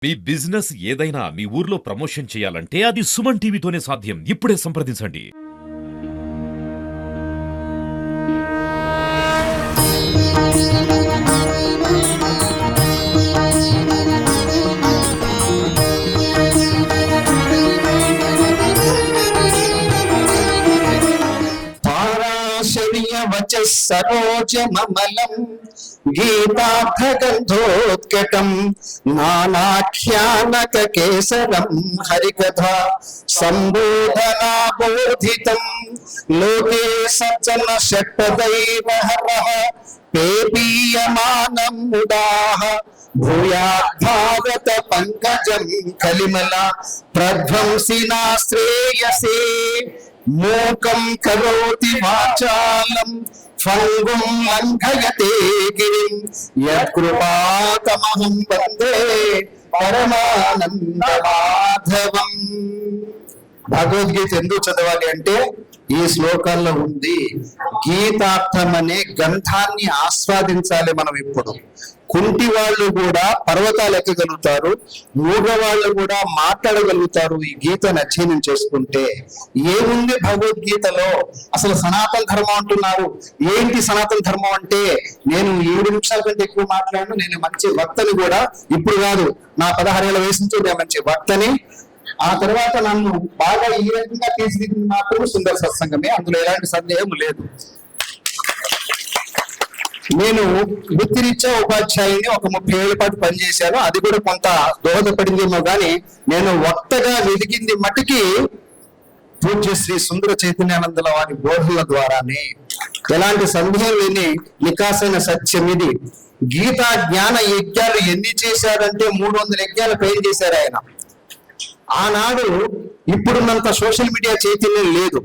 మీ business ఏదైనా మీ ఊర్లో promotion చేయాలంటే అది సుమన్ టీవీతోనే సాధ్యం. ఇప్పుడే సంప్రదించండి. సరోజమమలం గీతార్థగంధోత్కటం నానాఖ్యానక కేసరం హరికథా సంబోధనాబోధితం లోకే సజ్జన షట్పదైర్హరః పేపీయమానం ముదాః భూయాద్భారత పంకజం కలిమల ప్రధ్వంసినా శ్రేయసే మూకం కరోతి వాచాలం ఫంగుం లంఘయతే గిరిం యత్కృపాతమహం వందే పరమానంద మాధవం. భగవద్గీత ఎందుకు చదవాలి అంటే ఈ శ్లోకాల్లో ఉంది. గీతార్థం అనే గంధాన్ని ఆస్వాదించాలి మనం. ఇప్పుడు కుంటి వాళ్ళు కూడా పర్వతాలు ఎక్కగలుగుతారు, మూగ వాళ్ళు కూడా మాట్లాడగలుగుతారు ఈ గీతను అధ్యయనం చేసుకుంటే. ఏముంది భగవద్గీతలో? అసలు సనాతన ధర్మం అంటున్నారు. ఏంటి సనాతన ధర్మం అంటే? నేను 7 నిమిషాల కంటే ఎక్కువ మాట్లాడను. నేను మంచి వక్తని కూడా. ఇప్పుడు కాదు, నా 16 ఏళ్ల వయసు నుంచి నేను మంచి వక్తని. ఆ తర్వాత నన్ను బాగా ఈ రకంగా తీర్చిదిద్దింది మాత్రం సుందర సత్సంగమే, అందులో ఎలాంటి సందేహం లేదు. నేను వృత్తిరీత్యా ఉపాధ్యాయుని ఒక 30 ఏళ్ల పాటు పనిచేశాను. అది కూడా కొంత దోహదపడిందేమో కానీ నేను వక్తగా వెలిగింది మటుకి పూజ్య శ్రీ సుందర చైతన్యానందుల వారి బోధనల ద్వారానే. ఎలాంటి సందేహం లేని నికాసైన సత్యం ఇది. గీతా జ్ఞాన యజ్ఞాలు ఎన్ని చేశారంటే 300 యజ్ఞాలు పైన చేశారు ఆయన. ఆనాడు ఇప్పుడున్నంత సోషల్ మీడియా చైతన్యం లేదు.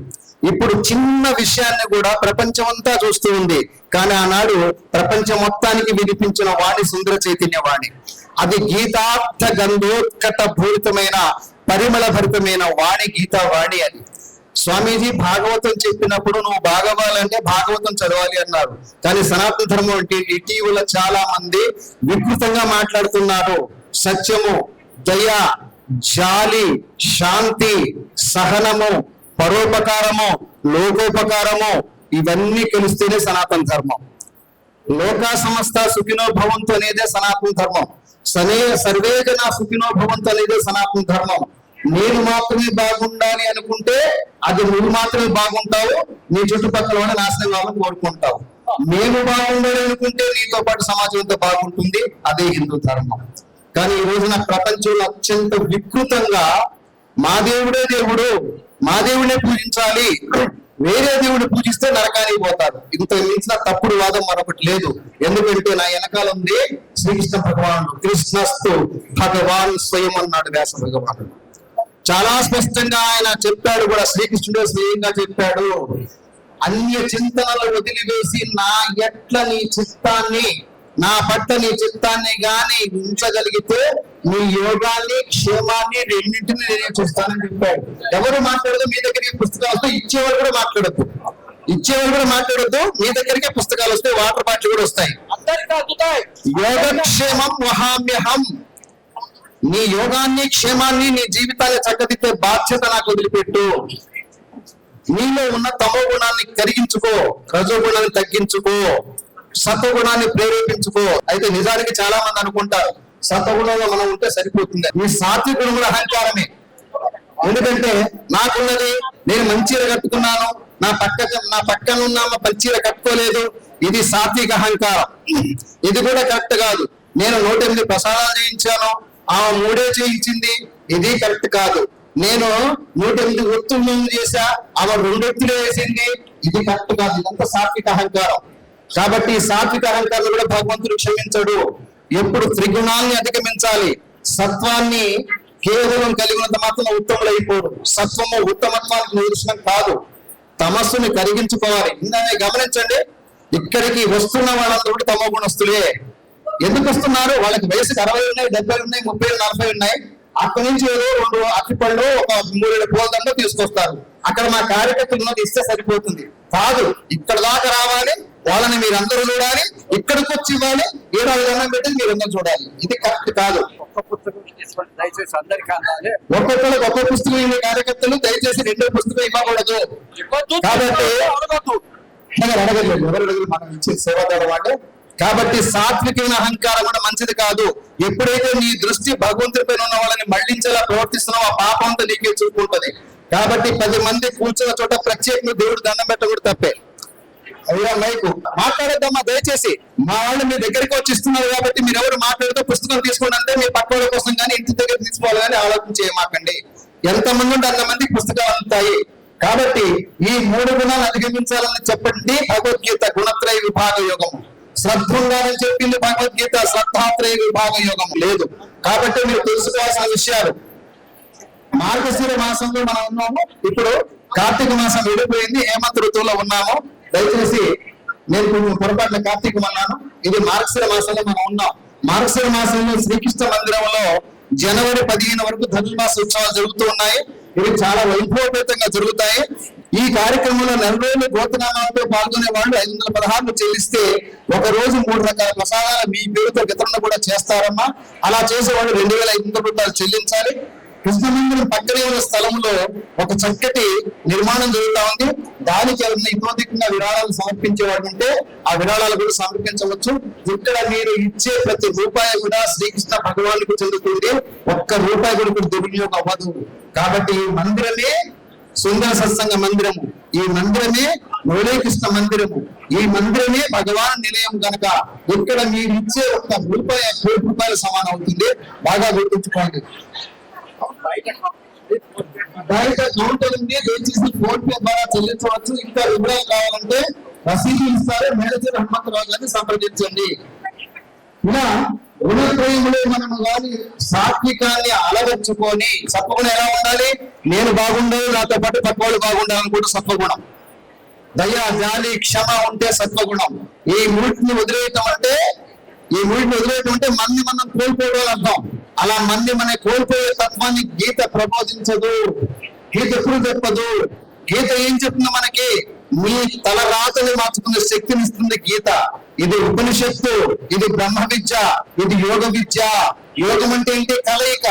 ఇప్పుడు చిన్న విషయాన్ని కూడా ప్రపంచం అంతా చూస్తూ ఉంది. కానీ ఆనాడు ప్రపంచం మొత్తానికి వినిపించిన వాణి సుందర చైతన్య వాణి. అది గీతార్థ గంధోత్కట భూరితమైన పరిమళ భరితమైన వాణి, గీతా వాణి. అది స్వామీజీ భాగవతం చెప్పినప్పుడు నువ్వు భాగవాలంటే భాగవతం చదవాలి అన్నారు. కానీ సనాతన ధర్మం అంటే ఇటీవల చాలా మంది వికృతంగా మాట్లాడుతున్నారు. సత్యము, దయ, జాలి, శాంతి, సహనము, పరోపకారము, లోకోపకారము ఇవన్నీ కలిస్తేనే సనాతన ధర్మం. లోకా సమస్త సుఖినో భవంతు అనేదే సనాతన ధర్మం. సర్వే జన సుఖినో భవంతు అనేదే సనాతన ధర్మం. నేను మాత్రమే బాగుండాలి అనుకుంటే అది నువ్వు మాత్రమే బాగుంటావు, నీ చుట్టుపక్కల వాడు నాశనం కావాలని కోరుకుంటావు. నేను బాగుండాలి అనుకుంటే నీతో పాటు సమాజం అంతా బాగుంటుంది, అదే హిందూ ధర్మం. కానీ ఈ రోజున ప్రపంచంలో అత్యంత వికృతంగా మా దేవుడే దేవుడు, మా దేవుడే పూజించాలి, వేరే దేవుడు పూజిస్తే నరకానికి పోతారు. ఇంత మించిన తప్పుడు వాదం మరొకటి లేదు. ఎందుకంటే నా వెనకాల ఉంది శ్రీకృష్ణ భగవానుడు. కృష్ణస్తు భగవాన్ స్వయం అన్నాడు వ్యాస భగవానుడు. చాలా స్పష్టంగా ఆయన చెప్పాడు కూడా. శ్రీకృష్ణుడే స్వయంగా చెప్పాడు, అన్య చింతనలు వదిలివేసి నా ఎట్ల నీ చిత్తాన్ని, నా పట్ల నీ చిత్తాన్ని గాని ఉంచగలిగితే నీ యోగాన్ని, క్షేమాన్ని రెండింటిని నేను చూస్తానని చెప్పాడు. ఎవరు మాట్లాడదు, మీ దగ్గరికి పుస్తకాలు వస్తే ఇచ్చేవాళ్ళు కూడా మాట్లాడద్దు. మీ దగ్గరికి పుస్తకాలు వస్తే వాటర్ బాటిల్ కూడా వస్తాయి. యోగక్షేమం వహామ్యహం. నీ యోగాన్ని, క్షేమాన్ని, నీ జీవితాన్ని చక్కదిద్దే బాధ్యత నాకు వదిలిపెట్టు. నీలో ఉన్న తమో గుణాన్ని కరిగించుకో, రజో గుణాన్ని తగ్గించుకో, సత్వగుణాన్ని ప్రేరేపించుకో. అయితే నిజానికి చాలా మంది అనుకుంటారు సత్వగుణంలో మనం ఉంటే సరిపోతుంది. ఈ సాత్విక గుణం కూడా అహంకారమే. ఎందుకంటే నాకున్నది, నేను మంచిర కట్టుకున్నాను, నా పక్కన ఉన్న మంచిర కట్టుకోలేదు, ఇది సాత్విక అహంకారం. ఇది కూడా కరెక్ట్ కాదు. నేను 108 ప్రసాదాలు చేయించాను, ఆమె 3 చేయించింది, ఇది కరెక్ట్ కాదు. నేను 108 ఒత్తులు చేశా, ఆమె 2 ఒత్తులే వేసింది, ఇది కరెక్ట్ కాదు. ఇదంతా సాత్విక అహంకారం. కాబట్టి సాత్విక అహంకారం కూడా భగవంతుడు క్షమించడు. ఎప్పుడు త్రిగుణాన్ని అధిగమించాలి. సత్వాన్ని కేవలం కలిగినంత మాత్రం ఉత్తములైపోరు. సత్వము ఉత్తమత్వానికి నిదర్శనం కాదు. తమస్సుని కరిగించుకోవాలి. గమనించండి, ఇక్కడికి వస్తున్న వాళ్ళందరూ కూడా తమో గుణస్తులే. ఎందుకు వస్తున్నారు? వాళ్ళకి వయసుకి 60 ఉన్నాయి, 70 ఉన్నాయి, 30, 40 ఉన్నాయి. అక్కడి నుంచి ఏదో 2 అరటిపళ్ళు, ఒక 3 పూలదండ తీసుకొస్తారు. అక్కడ మా కార్యకర్తలు ఉన్నది ఇస్తే సరిపోతుంది. కాదు, ఇక్కడ దాకా రావాలి, వాళ్ళని మీరందరూ చూడాలి, ఇక్కడికి వచ్చి ఇవ్వాలి, ఏడాది దండం పెట్టి మీరందరూ చూడాలి. ఇది కరెక్ట్ కాదు. దయచేసి అందరికీ అందాలి. ఒక్కొక్కరికి ఒక్కొక్క పుస్తకం ఇవ్వే కార్యకర్తలు దయచేసి రెండో పుస్తకం ఇవ్వకూడదు. కాబట్టి అడగలేదు, ఎవరు అడగలేదు, మనం ఇచ్చే సేవాదారు వాళ్ళు. కాబట్టి సాత్వికమైన అహంకారం కూడా మంచిది కాదు. ఎప్పుడైతే నీ దృష్టి భగవంతుడిపైన ఉన్న వాళ్ళని మళ్లించేలా ప్రవర్తిస్తున్నావు, ఆ పాపం అంతా నీకే చూపుకుంటది. కాబట్టి 10 మంది కూర్చున్న చోట ప్రత్యేకంగా దేవుడు దండం పెట్టకూడదు, తప్పే. అయ్యా మైకు మాట్లాడద్దమ్మా దయచేసి. మా వాళ్ళు మీ దగ్గరికి వచ్చి ఇస్తున్నారు కాబట్టి మీరు ఎవరు మాట్లాడుతూ పుస్తకం తీసుకోండి అంటే మీ పక్క వాళ్ళ కోసం కానీ ఇంటి దగ్గర తీసుకోవాలి కానీ ఆలోచన చేయమాకండి. ఎంతమంది ఉంటే అంతమందికి పుస్తకాలు అందుతాయి. కాబట్టి ఈ 3 గుణాలు అధిగమించాలని చెప్పండి భగవద్గీత గుణత్రయ విభాగ యోగము. శ్రద్ధ ఉండాలని చెప్పింది భగవద్గీత, శ్రద్ధాత్రయ విభాగ యోగం లేదు. కాబట్టి మీరు తెలుసుకోవాల్సిన విషయాలు. మార్గశిర మాసంలో మనం ఉన్నాము, ఇప్పుడు కార్తీక మాసం వెళ్ళిపోయింది, హేమంత ఋతువులో ఉన్నాము. దయచేసి నేను కొంచెం పొరపాటున కార్తీకం అన్నాను, ఇది మార్గశిర మాసంలో మనం ఉన్నాం. మార్గశిర మాసంలో శ్రీకృష్ణ మందిరంలో జనవరి 15 వరకు ధనుర్మాస ఉత్సవాలు జరుగుతూ ఉన్నాయి. ఇవి చాలా వైభవపేతంగా జరుగుతాయి. ఈ కార్యక్రమంలో 4 రోజులు గోత్రనామాలతో పాల్గొనే వాళ్ళు 516 చెల్లిస్తే ఒక రోజు 3 రకాల ప్రసాదాలు మీ పేరుతో వితరణ కూడా చేస్తారమ్మా. అలా చేసేవాళ్ళు 2500 రూపాయలు చెల్లించాలి. కృష్ణ మందిరం పక్కనే ఉన్న స్థలంలో ఒక చక్కటి నిర్మాణం జరుగుతా ఉంది. దానికి ఎవరైనా ఇతోధికంగా విరాళాలు సమర్పించేవాడు ఉంటే ఆ విరాళాలు కూడా సమర్పించవచ్చు. ఇక్కడ మీరు ఇచ్చే ప్రతి రూపాయి కూడా శ్రీకృష్ణ భగవానికి చెందుతుంది. ఒక్క రూపాయి కూడా దుర్వినియోగం అవ్వదు. కాబట్టి ఈ మందిరమే సుందర సత్సంగ మందిరము, ఈ మందిరమే మురళీకృష్ణ మందిరము, ఈ మందిరమే భగవాన్ నిలయం కనుక ఇక్కడ మీరు ఇచ్చే ఒక్క రూపాయి 1 రూపాయలు సమానం అవుతుంది. బాగా గుర్తుంచుకోండి. బయట కౌంటర్ ఉంది, దయచేసి ఫోన్ పే ద్వారా చెల్లించవచ్చు. ఇంకా వివరాలు కావాలంటే రసీదు ఇస్తారు, మేనేజర్ హనుమంతరావు గారిని సంప్రదించండి. ఇలా రుణప్రేమలో మనము కానీ సాత్వికాన్ని అలవర్చుకొని సత్వగుణం ఎలా ఉండాలి? నేను బాగుండాలి, నాతో పాటు పక్క వాళ్ళు బాగుండాలని కూడా సత్వగుణం. దయ, జాలి, క్షమ ఉంటే సత్వగుణం. ఈ మూటిని వదిలేయటం అంటే మంది మనం కోల్పోవడం అర్థం. అలా మంది మన కోల్పోయే తత్వాన్ని గీత ప్రబోధించదు, గీత ఎప్పుడు చెప్పదు. గీత ఏం చెప్తుంది మనకి? మీ తల రాతని మార్చుకునే శక్తిని ఇస్తుంది గీత. ఇది ఉపనిషత్తు, ఇది బ్రహ్మ విద్య, ఇది యోగ విద్య. యోగం అంటే ఏంటి? కలయిక.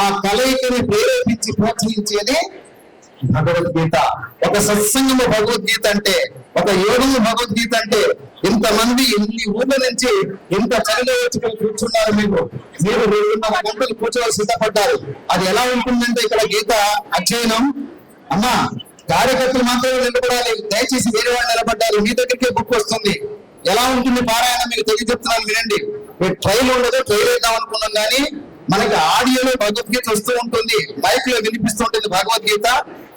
ఆ కలయికని ప్రేరేపించి ప్రోత్సహించేది భగవద్గీత. ఒక సత్సంగము భగవద్గీత అంటే, ఒక యోగము భగవద్గీత అంటే. ఇంతమంది ఇన్ని ఊర్ల నుంచి ఇంత చలిలో వచ్చి కూర్చున్నారు. మీరు 2.5 గంటలు కూర్చోవాలి సిద్ధపడ్డారు. అది ఎలా ఉంటుందంటే ఇక్కడ గీత అధ్యయనం. అమ్మా కార్యకర్తలు మాత్రమే నిలబడాలి, దయచేసి వేరే వాళ్ళు నిలబడ్డారు. మీ దగ్గరికే బుక్ వస్తుంది. ఎలా ఉంటుంది పారాయణ మీకు తెలియ చెప్తున్నాను, వినండి. ట్రైల్ ఉండదు, ట్రైల్ వేద్దాం అనుకున్నాం కానీ మనకి ఆడియోలో భగవద్గీత వస్తూ ఉంటుంది, మైక్ లో వినిపిస్తూ ఉంటుంది భగవద్గీత.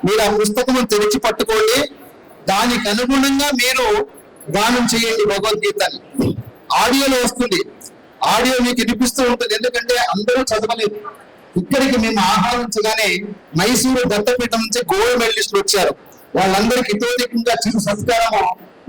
మీరు ఆ పుస్తకం తెరిచి పట్టుకోండి, దానికి అనుగుణంగా మీరు గానం చేయండి భగవద్గీతని. ఆడియోలో వస్తుంది, ఆడియో మీకు వినిపిస్తూ ఉంటుంది. ఎందుకంటే అందరూ చదవలేదు. ఇక్కడికి మేము ఆహ్వానించగానే మైసూరు దత్తపీఠం నుంచి గోల్డ్ మెడలిస్టులు వచ్చారు. వాళ్ళందరికీ ఇతోధికంగా చిరు సత్కారము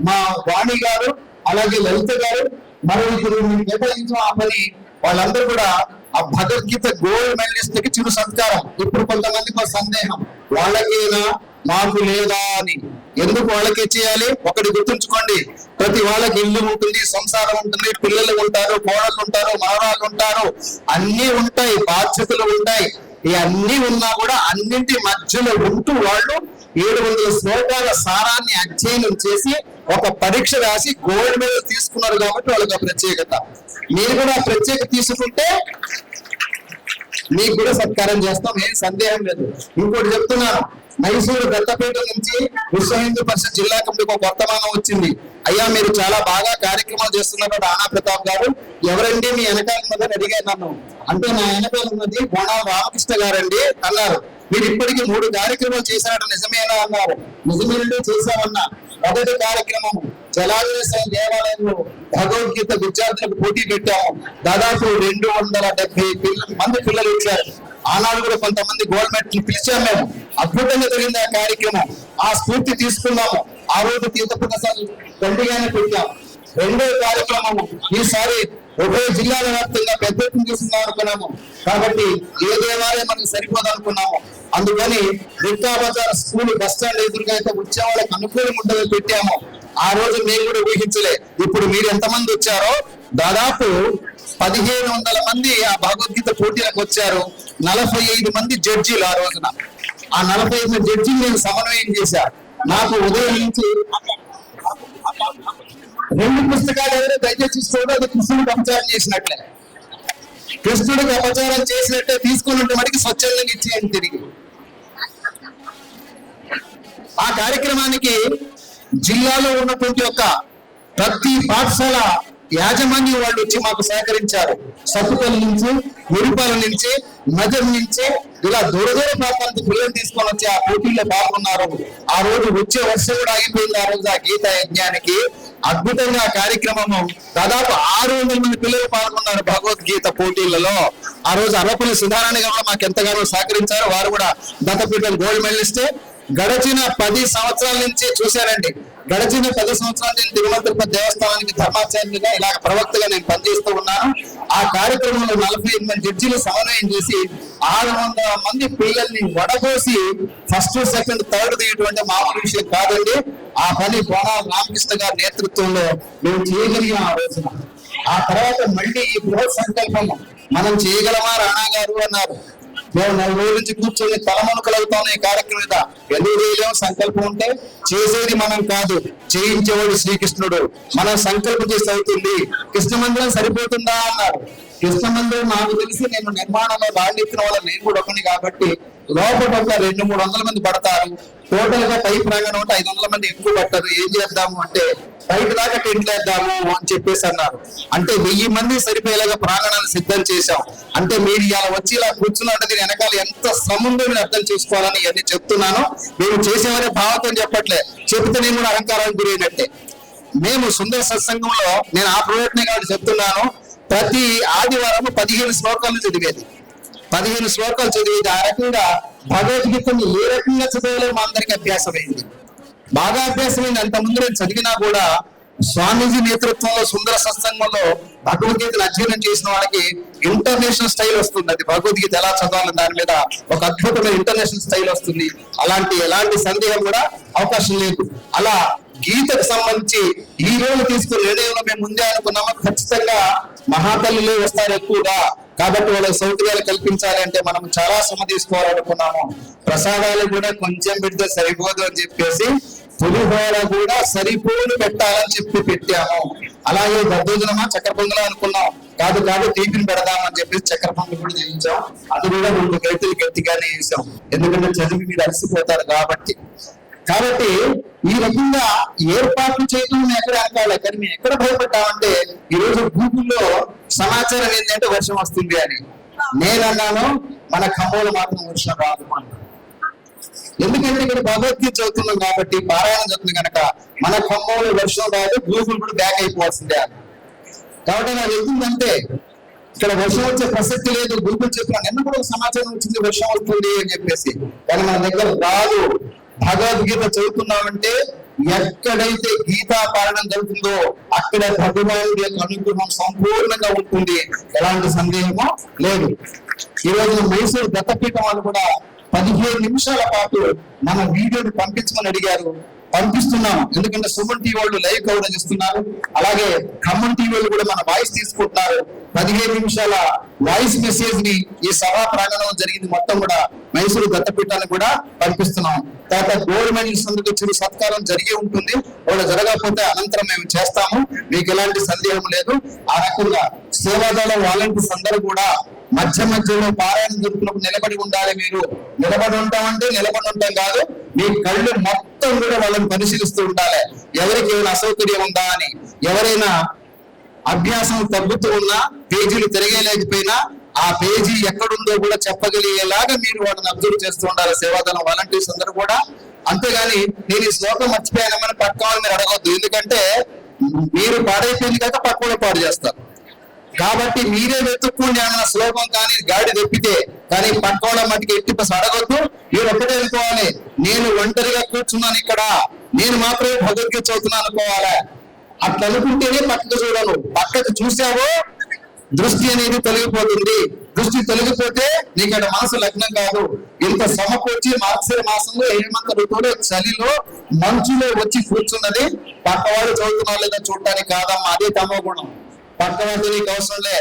మా వాణి గారు, అలాగే లలిత గారు, మరో 2 కేటాయించిన ఆ పని. వాళ్ళందరూ కూడా ఆ భగవద్గీత గోల్డ్ మెడలిస్టులకి చిరు సత్కారం. ఇప్పుడు కొంతమందికి సందేహం, వాళ్ళకేనా మాకు లేదా అని. ఎందుకు వాళ్ళకే చేయాలి? ఒకటి గుర్తుంచుకోండి, ప్రతి వాళ్ళకి ఇల్లు ఉంటుంది, సంసారం ఉంటుంది, పిల్లలు ఉంటారు, కోడళ్ళు ఉంటారు, మనవరాళ్ళు ఉంటారు, అన్ని ఉంటాయి, బాధ్యతలు ఉంటాయి. ఈ అన్ని ఉన్నా కూడా అన్నింటి మధ్యలో ఉంటూ వాళ్ళు 700 శ్లోకాల సారాన్ని అధ్యయనం చేసి ఒక పరీక్ష రాసి గోల్డ్ మెడల్ తీసుకున్నారు. కాబట్టి వాళ్ళకి ఆ ప్రత్యేకత. మీరు కూడా ఆ ప్రత్యేకత తీసుకుంటే మీకు కూడా సత్కారం చేస్తాం, ఏం సందేహం లేదు. ఇంకోటి చెప్తున్నాను, మైసూరు దత్తపీఠం నుంచి విశ్వ హిందూ పరిషత్ జిల్లా కమిటీకి ఒక వర్తమానం వచ్చింది. అయ్యా మీరు చాలా బాగా కార్యక్రమాలు చేస్తున్నారు రాణా ప్రతాప్ గారు, ఎవరండి మీ వెనకాల ఉన్నదని అడిగాను నన్ను. అంటే నా వెనకాల ఉన్నది బోనాల రామకృష్ణ గారండి అన్నారు. మీరు ఇప్పటికీ 3 కార్యక్రమాలు చేశారట, నిజమేనా అన్నారు. నిజమేనండి చేశామన్నా. మొదటి కార్యక్రమం జలాజనేశ్వర దేవాలయంలో భగవద్గీత విద్యార్థులకు పోటీ పెట్టాము. దాదాపు 270 మంది పిల్లలు ఇచ్చారు. ఆనాడు కూడా కొంతమంది గోల్డ్ మెడల్ పిలిచాము మేము. అద్భుతంగా జరిగింది ఆ కార్యక్రమం. ఆ స్ఫూర్తి తీసుకున్నాము. ఆ రోజు తీర్థప్రసాదాలు దండిగానే పెట్టాము. 2వ కార్యక్రమము ఈసారి ఉభయ జిల్లాల వ్యాప్తంగా పెద్ద ఎత్తున తీసుకుందాం అనుకున్నాము. కాబట్టి ఏ దేవాలయం మనకు సరిపోదు అనుకున్నాము. అందుకని రిక్కా బజార్ స్కూల్ బస్ స్టాండ్ ఎదురుగా అయితే వచ్చే వాళ్ళకి అనుకూలంగా ఉంటుందని పెట్టాము. ఆ రోజు మేము కూడా ఊహించలే. ఇప్పుడు మీరు ఎంతమంది వచ్చారో దాదాపు 1500 మంది ఆ భగవద్గీత పోటీలకు వచ్చారు. 45 మంది జడ్జీలు ఆ రోజున. ఆ 45 జడ్జీలు నేను సమన్వయం చేశా. నాకు ఉదయం నుంచి 2 పుస్తకాలు ఎవరో దయచేసి చూసుకోవడం, అది కృష్ణుడికి అపచారం చేసినట్లే. కృష్ణుడికి అపచారం చేసినట్టే తీసుకుని ఉంటే మటుకు స్వచ్ఛందంగా ఇచ్చేయండి తిరిగి. ఆ కార్యక్రమానికి జిల్లాలో ఉన్నటువంటి ఒక ప్రతి పాఠశాల యాజమాన్యం వాళ్ళు వచ్చి మాకు సహకరించారు. సత్తుపల్లి నుంచి, మురిపాల నుంచి, నగర్ నుంచి, ఇలా దూర ప్రాంతానికి పిల్లలు తీసుకొని వచ్చి ఆ పోటీల్లో పాల్గొన్నారు. ఆ రోజు వచ్చే వర్షం కూడా ఆగిపోయింది. ఆ రోజు ఆ గీతా యజ్ఞానికి అద్భుతంగా కార్యక్రమము. దాదాపు 600 మంది పిల్లలు పాల్గొన్నారు భగవద్గీత పోటీలలో. ఆ రోజు అర్రపల్లి సుధారాణి గారు మాకు ఎంతగానో సహకరించారు. వారు కూడా దత్తపీఠం గోల్డ్ మెడలిస్టే. గడిచిన 10 సంవత్సరాల నుంచి చూశానండి. గడిచిన 10 సంవత్సరాల నుంచి తిరుమల తిరుపతి దేవస్థానానికి ధర్మాచార్యులుగా, ఇలాగ ప్రవక్తగా నేను పనిచేస్తూ ఉన్నాను. ఆ కార్యక్రమంలో 45 మంది జడ్జీలు సమన్వయం చేసి 600 మంది పిల్లల్ని వడపోసి ఫస్ట్, సెకండ్, థర్డ్ తీయటువంటి మామూలు విషయం కాదండి. ఆ పని బోనాల రామకృష్ణ గారి నేతృత్వంలో మేము చేయగలిగాం ఆ రోజున. ఆ తర్వాత మళ్ళీ ఈ బృహత్ సంకల్పం మనం చేయగలమా రాణా గారు అన్నారు. మేము 4 రోజుల నుంచి కూర్చొని తలమునకలు అవుతాం ఈ కార్యక్రమం మీద. ఎందుకు చేయలేము? సంకల్పం ఉంటే. చేసేది మనం కాదు, చేయించేవాడు శ్రీకృష్ణుడు. మనం సంకల్పం చేసి అవుతుంది. కృష్ణ మందిరం సరిపోతుందా అన్నారు. కృష్ణ మందిరం నాకు తెలిసి నేను నిర్మాణంలో రాళ్ళెత్తిన వాళ్ళ నేను కూడా ఒకని కాబట్టి లోపల 200-300 మంది పడతారు. టోటల్ గా పై ప్రాంగణం ఉంటే 500 మంది ఎక్కువ పడతారు. ఏం చేద్దాము అంటే బయట దాకా టెంట్ వేద్దాము అని చెప్పేసి అన్నారు. అంటే 1000 మంది సరిపోయేలాగా ప్రాంగణాన్ని సిద్ధం చేశాం. అంటే మీరు ఇలా వచ్చి ఇలా కూర్చున్నట్టు దీని వెనకాల ఎంత శ్రమ ఉందో మీరు అర్థం చేసుకోవాలని ఇవన్నీ చెప్తున్నాను. మేము చేసేవనే భావంతో చెప్పట్లే, చెప్తే నేను కూడా అలంకారానికి గురైనట్టే. మేము సుందర సత్సంగంలో నేను ఆ ప్రోడక్ట్నే కాబట్టి చెప్తున్నాను. ప్రతి ఆదివారం 15 శ్లోకాలు చదివేది. 15 శ్లోకాలు చదివేది. ఆ రకంగా భగవద్గీతని ఏ రకంగా చదవాలో మా అందరికి అభ్యాసమైంది, బాగా అభ్యాసమైంది. అంత ముందు నేను చదివినా కూడా స్వామీజీ నేతృత్వంలో సుందర సత్సంగంలో భగవద్గీతను అధ్యయనం చేసిన వాళ్ళకి ఇంటర్నేషనల్ స్టైల్ వస్తుంది. అది భగవద్గీత ఎలా చదవాలని దాని మీద ఒక అద్భుతమైన ఇంటర్నేషనల్ స్టైల్ వస్తుంది. ఎలాంటి సందేహం కూడా అవకాశం లేదు. అలా గీతకు సంబంధించి ఈ రోజు తీసుకున్న నిర్ణయంలో మేము ముందే అనుకున్నాము, ఖచ్చితంగా మహాతల్లులే వస్తారు ఎక్కువగా, కాబట్టి వాళ్ళకి సౌకర్యాలు కల్పించాలి అంటే మనం చాలా శ్రమ తీసుకోవాలనుకున్నాము. ప్రసాదాలు కూడా కొంచెం పెడితే సరిపోదు అని చెప్పేసి పులిహోర కూడా సరిపోని పెట్టాలని చెప్పి పెట్టాము. అలాగే దద్దోజనమా చక్కెర పొంగలా అనుకున్నాం, కాదు తీపిని పెడదామని చెప్పేసి చక్కెర పొంగలు కూడా చేయించాం. అది కూడా 2 గైతులు గట్టిగానే వేసాం, ఎందుకంటే చదివి మీరు అలసిపోతారు కాబట్టి. ఈ రకంగా ఏర్పాట్లు చేయడం ఎక్కడ అనకాలి. కానీ మేము ఎక్కడ భయపడ్డామంటే ఈరోజు గూగుల్లో సమాచారం ఏంటంటే వర్షం వస్తుంది అని. నేను అన్నాను మన ఖమ్మంలో మాత్రం వర్షం రాదు అన్నాను. ఎందుకంటే ఇక్కడ భగవద్గీత చదువుతున్నాం కాబట్టి, పారాయణం చదువుతుంది కనుక మన ఖమ్మంలో వర్షం రాదు, గూగుల్ కూడా బ్యాక్ అయిపోవాల్సిందే అని. కాబట్టి నాకు వెళ్తుందంటే ఇక్కడ వర్షం వచ్చే ప్రసక్తి లేదు. గూగుల్ చెప్పిన నిన్న కూడా సమాచారం వచ్చింది వర్షం వస్తుంది అని చెప్పేసి, కానీ మన దగ్గర రాదు. భగవద్గీత చదువుతున్నామంటే ఎక్కడైతే గీతా పారాయణం జరుగుతుందో అక్కడ భగవానుడి యొక్క అనుగ్రహం సంపూర్ణంగా ఉంటుంది, ఎలాంటి సందేహమో లేదు. ఈ రోజు మైసూరు దత్తపీఠం వాళ్ళు కూడా 15 నిమిషాల పాటు మన వీడియోని పంపించమని అడిగారు. పంపిస్తున్నాము, ఎందుకంటే సుమన్ టీవీ వాళ్ళు లైవ్ కవరేజ్ ఇస్తున్నారు. అలాగే ఖమ్మం టీవీ వాళ్ళు కూడా మన వాయిస్ తీసుకుంటున్నారు. 15 నిమిషాల వాయిస్ మెసేజ్ ని ఈ సభా ప్రాంగణంలో జరిగింది మొత్తం కూడా మైసూరు దత్తపీఠాన్ని కూడా పంపిస్తున్నాం. తర్వాత గోల్డ్ మెడల్స్ అందరికీ చిరు సత్కారం జరిగి ఉంటుంది. వాళ్ళు జరగకపోతే అనంతరం మేము చేస్తాము, మీకు ఎలాంటి సందేహం లేదు. ఆ రకంగా సేవాదళ వాలంటీర్స్ అందరూ కూడా మధ్యలో పారాయణం జరుగుతున్నప్పుడు నిలబడి ఉండాలి. మీరు నిలబడి ఉంటామంటే నిలబడి ఉంటాం కాదు, మీ కళ్ళు మొత్తం కూడా వాళ్ళని పరిశీలిస్తూ ఉండాలి. ఎవరికి ఏమైనా అసౌకర్యం ఉందా అని, ఎవరైనా అభ్యాసం తగ్గుతూ ఉన్నా, పేజీలు తిరగలేకపోయినా ఆ పేజీ ఎక్కడుందో కూడా చెప్పగలిగేలాగా మీరు వాళ్ళని అబ్జర్వ్ చేస్తూ ఉండాలి సేవాదళం వాలంటీర్స్ అందరూ కూడా. అంతేగాని నేను ఈ శ్లోకం మర్చిపోయానమని పక్క వాళ్ళని మీరు అడగొద్దు, ఎందుకంటే మీరు పాడైపోయింది కాక పక్క వాళ్ళు పాడు చేస్తారు. కాబట్టి మీరే వెతుక్కోండి అన్న శ్లోకం కానీ గాడి తెప్పితే, కానీ పక్క మట్టికి ఎట్టి పసి అడగొద్దు. మీరు ఒక్కటే అనుకోవాలి, నేను ఒంటరిగా కూర్చున్నాను ఇక్కడ, నేను మాత్రమే భగవద్గీత చదువుతున్నాను అనుకోవాలి. అట్లా అనుకుంటేనే పక్కకు చూడను. పక్కకు చూసావో దృష్టి అనేది తొలగిపోతుంది. దృష్టి తొలగిపోతే నీకు అక్కడ మనసు లగ్నం కాదు. ఇంత సమకూర్చి మార్గశిర మాసంలో హేమంత ఋతువులో చలిలో మంచులో వచ్చి కూర్చున్నది పక్కవాడు చదువుతున్నా లేదా చూడటానికి కాదమ్మా, అదే తమో గుణం. పక్కవాడు నీకు అవసరం లే,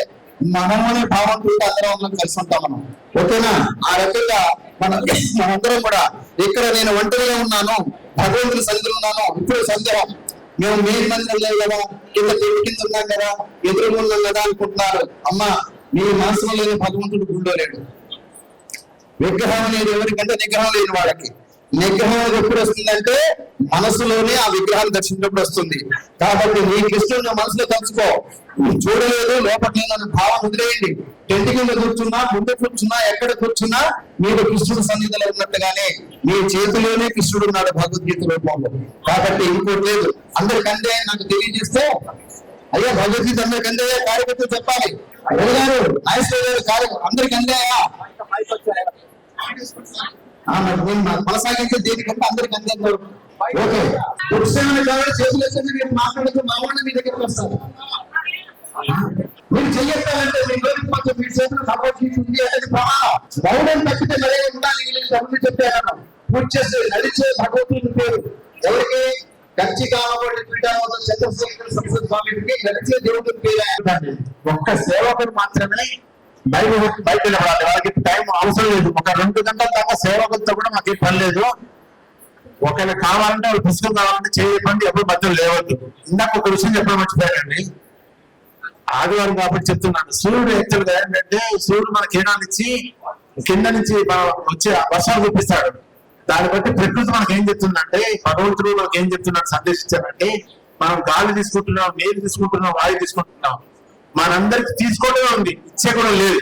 మనమనే భావంతో అందరం ఉన్నాం, కలిసి ఉంటాం మనం. ఓకేనా? ఆ రకంగా మనందరం కూడా ఇక్కడ నేను ఒంటరిగా ఉన్నాను, భగవంతుని సన్నిధిలో ఉన్నాను. ఇప్పుడు సందేహం, మేము మెయిన్ మందిరం లేదు కదా, కింద ఉన్నాం కదా, ఎదురు ఉన్నాం కదా అనుకుంటున్నారు. అమ్మ, మీ మనసులో లేని భగవంతుడు గుళ్ళో లేడు. విగ్రహం అనేది ఎవరికంటే నిగ్రహం లేని వాళ్ళకి. నిగ్రహం ఎప్పుడు వస్తుందంటే మనసులోనే ఆ విగ్రహాన్ని దర్శించినప్పుడు వస్తుంది. కాబట్టి నీ కృష్ణుడు మనసులో తలుచుకో. చూడలేదు లోపల భావం వదిలేయండి. టెంట్ కింద కూర్చున్నా, ముందు కూర్చున్నా, ఎక్కడ కూర్చున్నా మీరు కృష్ణుడు సన్నిధిలో ఉన్నట్టుగానే మీ చేతిలోనే కృష్ణుడు ఉన్నాడు భగవద్గీత రూపంలో. కాబట్టి ఇంకోటి లేదు. అందరికంటే నాకు తెలియజేస్తే, అయ్యా భగవద్గీత అందరికంటే కార్యకర్తలు చెప్పాలి. గారు నాయకులు అందరికి అందాయా? కొనసాగించే దేనికంటే అందరికి అందారు. ఓకే, ఉత్సాహాన్ని కాబట్టి చేతులు వచ్చి మీరు మాట్లాడుతూ మా వాళ్ళని మీ దగ్గరికి వస్తారు. మీరు చెయ్యాలంటే మీ చేతులు సపోర్ట్ ఉంది అనేది ప్రమాణం. మౌనం తప్పితే మరే ఉండాలి చెప్పాను. పూజ చేస్తే నడిచే భగవద్గీత పేరు ఎవరికి? గచ్చి కామకోటి పీఠామోదం చంద్రశేఖర సంస్థ స్వామికి గడిచే దేవుడి పేరు. ఒక్క సేవకుడు మాత్రమే బయట నిలబడాలి. వాళ్ళకి టైం అవసరం లేదు. ఒక 2 గంటల దాకా సేవకులతో కూడా మాకు పని లేదు. ఒకవేళ కావాలంటే వాళ్ళు పుస్తకం కావాలంటే చేయకండి, ఎప్పుడు మధ్యలో లేవద్దు. ఇందాక ఒక విషయం చెప్పడం మర్చిపోయానండి, ఆదివారం కాబట్టి చెప్తున్నాను. సూర్యుడు యాక్చువల్గా ఏంటంటే సూర్యుడు మన కిరణాలు ఇచ్చి కింద నుంచి వచ్చే వర్షాలు చూపిస్తాడు. దాన్ని బట్టి ప్రకృతి మనకి ఏం చెప్తుందంటే, భగవంతుడు మనకి ఏం చెప్తున్నాడు సందేశించాలంటే, మనం గాలి తీసుకుంటున్నాం, నీరు తీసుకుంటున్నాం, వాయు తీసుకుంటున్నాం. మనందరికి తీసుకోవడమే ఉంది, ఇచ్చే కూడా లేదు.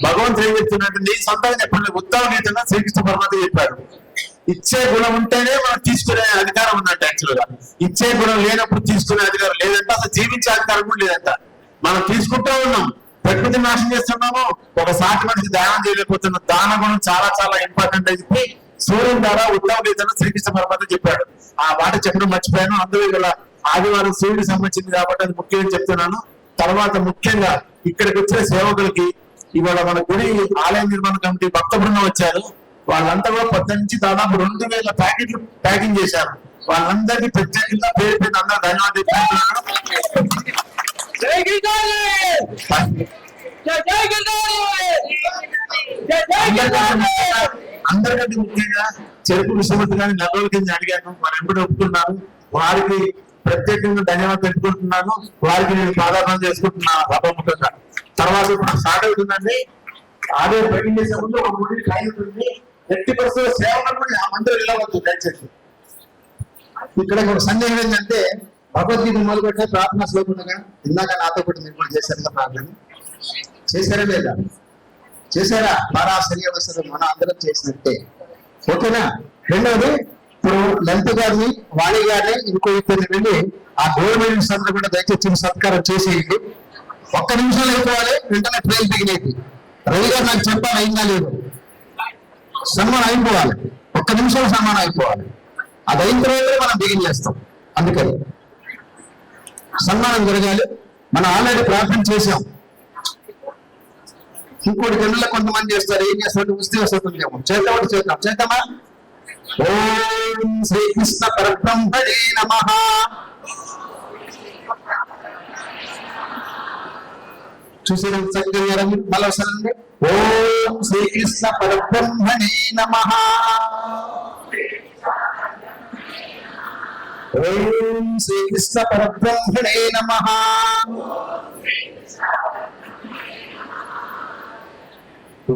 భగవంతుడు ఏం చెప్తున్నాడంటే, నీ సొంతంగా చెప్పండి, ఉత్తమ గీతంగా శ్రీకృష్ణ పరమాత్మ చెప్పాడు. ఇచ్చే గుణం ఉంటేనే మనం తీసుకునే అధికారం ఉందంట. యాక్చువల్ గా ఇచ్చే గుణం లేనప్పుడు తీసుకునే అధికారం లేదంట, అసలు జీవించే అధికారం కూడా లేదంట. మనం తీసుకుంటూ ఉన్నాం, ప్రకృతిని నాశనం చేస్తున్నాము, ఒక సాటి మనిషికి దానం చేయలేకపోతున్నాం. దాన గుణం చాలా చాలా ఇంపార్టెంట్ అని చెప్పి సూర్యుని ద్వారా ఉత్తమ గీతను శ్రీకృష్ణ పరమాత్మ చెప్పాడు. ఆ మాట చెప్పడం మర్చిపోయాను. అందులో గల ఆదివారం సూర్యుడికి సంబంధించింది కాబట్టి అది ముఖ్యంగా చెప్తున్నాను. తర్వాత ముఖ్యంగా ఇక్కడికి వచ్చిన సేవకులకి ఇవాళ మన గుడి ఆలయ నిర్మాణ కమిటీ భక్త బృందం వచ్చారు. వాళ్ళంతా కూడా 10 నుంచి దాదాపు 2000 ప్యాకెట్లు ప్యాకింగ్ చేశారు. వాళ్ళందరికీ ప్రత్యేకంగా పేరు పేరు అందరూ ధన్యవాదాలు చెప్తున్నాను. అందరికంటే ముఖ్యంగా చెరుకు విశ్వమతి గారిని 4 రోజుల కింద అడిగాను, మరి ఎప్పుడు ఒప్పుకున్నారు. వారికి ప్రత్యేకంగా ధన్యవాదాలు తెలుపుకుంటున్నాను. వారికి నేను ప్రార్థన చేసుకుంటున్నాను సభాముఖంగా. తర్వాత ఇప్పుడు స్టార్ట్ అవుతుందండి. ఆడే బయట చేసే ముందు ఒక 3 ఖాళీ ఉంటుంది. 80% సేవలు కూడా ఆ మందిరం వెళ్ళవచ్చు దయచేసి. ఇక్కడ ఒక సందేహం ఏంటంటే, భగవద్గీత మొదలుపెట్టే ప్రార్థన శ్లోకంగా ఇందాక నాతో కూడా మీరు కూడా చేశారు కదా ప్రార్థన. చేశారా లేదా? చేశారా? పరాశరి అవసరం మనం అందరం చేసినట్టే. ఓకేనా? రెండవది, ఇప్పుడు లలిత గారిని, వాణి గారిని, ఇంకో ఇద్దరిని వెళ్ళి ఆ గవర్నమెంట్ అందరూ కూడా దయచేసి సత్కారం చేసేయండి. 1 నిమిషంలో అయిపోవాలి, వెంటనే ట్రైన్ దిగినది. రవి గారు నాకు చెప్పాలి, అయిందా లేదు? సన్మానం అయిపోవాలి, 1 నిమిషంలో సన్మానం అయిపోవాలి. అది అయిన తర్వాత మనం బిగిన్ చేస్తాం. అందుకని సన్మానం జరగాలి. మనం ఆల్రెడీ ప్రార్థన చేసాం. ఇంకోటి గంటల్లో కొంతమంది చేస్తారు. ఏం చేస్తారు? వస్తే వస్తుందేమో. చేద్దామా? ఓం శ్రీకృష్ణ పరబ్రహ్మణే నమః. చూసేది చక్కగా మళ్ళీ వస్తారండి. ఓం శ్రీకృష్ణ పరబ్రహ్మణే నమః. ఓం శ్రీకృష్ణ పరబ్రహ్మణే నమః.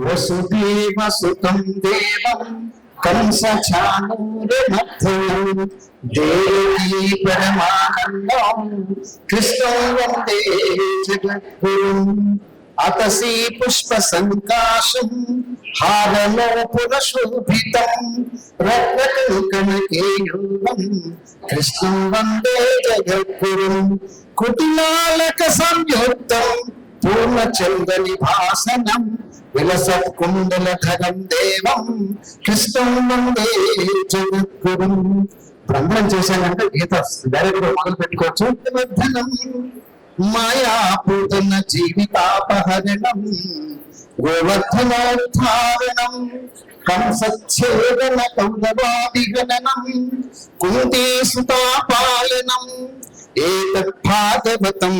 వసుదేవ సుతం దేవం కంసచానూరమధ్యం దేవీ పరమానందం కృష్ణం వందే జగద్గురుం. అతసీ పుష్ప సంకాశం హారలోపురశోభితం రత్నకనకేయూరం కృష్ణం వందే జగద్గురుం. కుటిలాలక సంయుక్తం పూర్ణచంద్రని భాసనం విలసత్ కుండలధరం దేవం కృష్ణం వందే జగద్గురుం. బ్రహ్మం చేశానంటే గీత డైరెక్ట్ మొదలు పెట్టుకోవచ్చు. మాయాపూతన జీవితాపహరణం గోవర్ధనోద్ధారణం కంసచ్ఛేదన కౌరవాదిగణనం కుంతీ సుతాపాలనం ఏతత్ భాగవతం